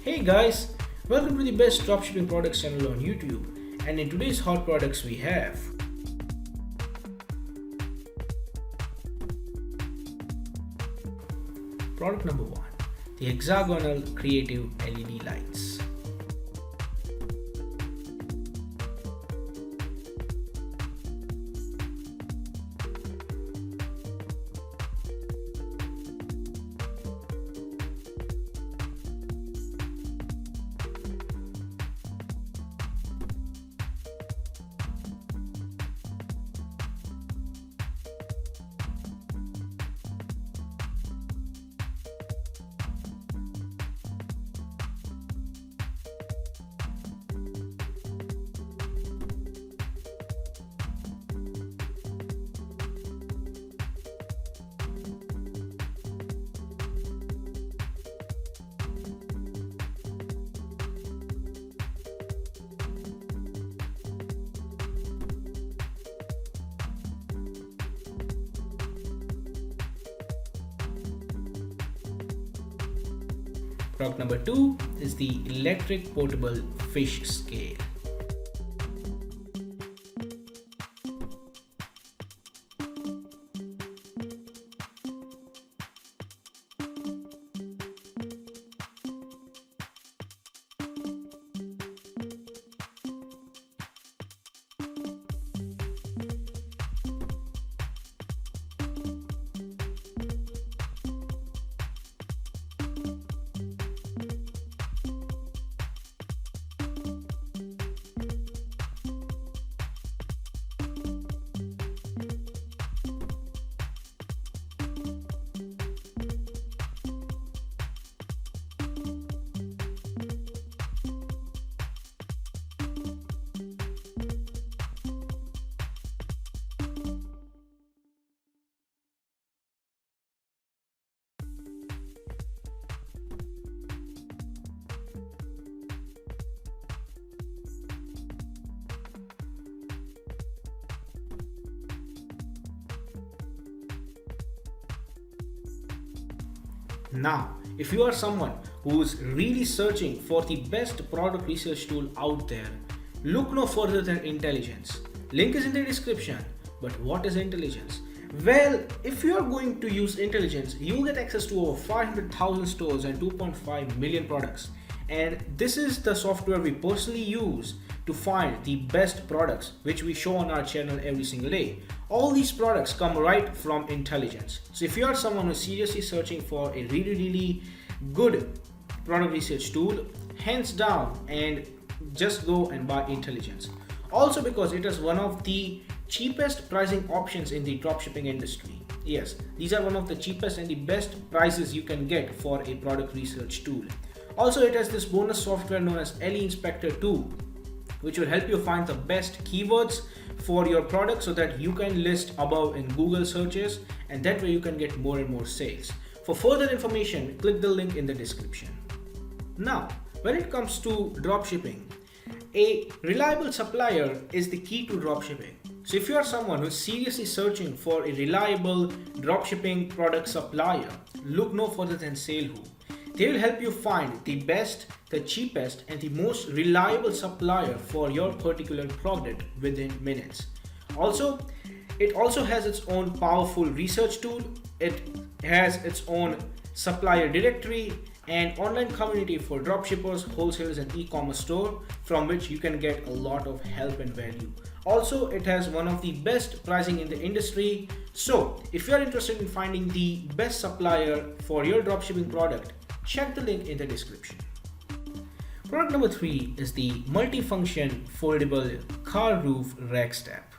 Hey guys, welcome to the best dropshipping products channel on YouTube. And in today's hot products we have product number 1, the hexagonal creative LED lights. Product number 2 is the electric portable fish scale. Now, if you are someone who is really searching for the best product research tool out there, look no further than Intelligence. Link is in the description. But what is Intelligence? Well, if you are going to use Intelligence, you'll get access to over 500,000 stores and 2.5 million products. And this is the software we personally use to find the best products which we show on our channel every single day. All these products come right from Intelligence. So if you are someone who's seriously searching for a really good product research tool, hands down and just go and buy Intelligence. Also because it is one of the cheapest pricing options in the dropshipping industry. Yes, these are one of the cheapest and the best prices you can get for a product research tool. Also, it has this bonus software known as LE Inspector 2, which will help you find the best keywords for your product so that you can list above in Google searches, and that way you can get more and more sales. For further information, click the link in the description. Now, when it comes to dropshipping, a reliable supplier is the key to dropshipping. So if you are someone who is seriously searching for a reliable dropshipping product supplier, look no further than SaleWho. They will help you find the best, the cheapest, and the most reliable supplier for your particular product within minutes. Also, it also has its own powerful research tool. It has its own supplier directory and online community for dropshippers, wholesalers, and e-commerce store from which you can get a lot of help and value. Also, it has one of the best pricing in the industry. So, if you are interested in finding the best supplier for your dropshipping product, check the link in the description. Product number 3 is the multifunction foldable car roof rack step.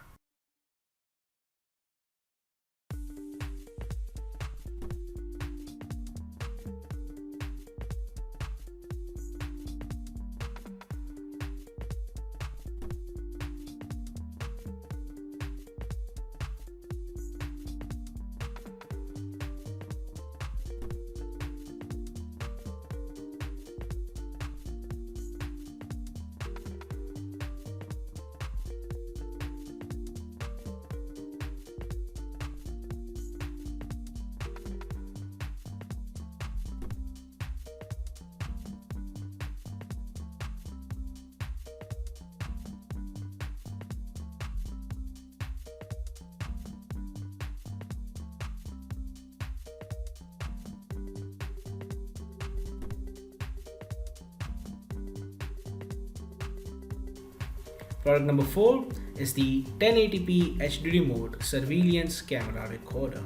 Product number 4 is the 1080p HDD mode surveillance camera recorder.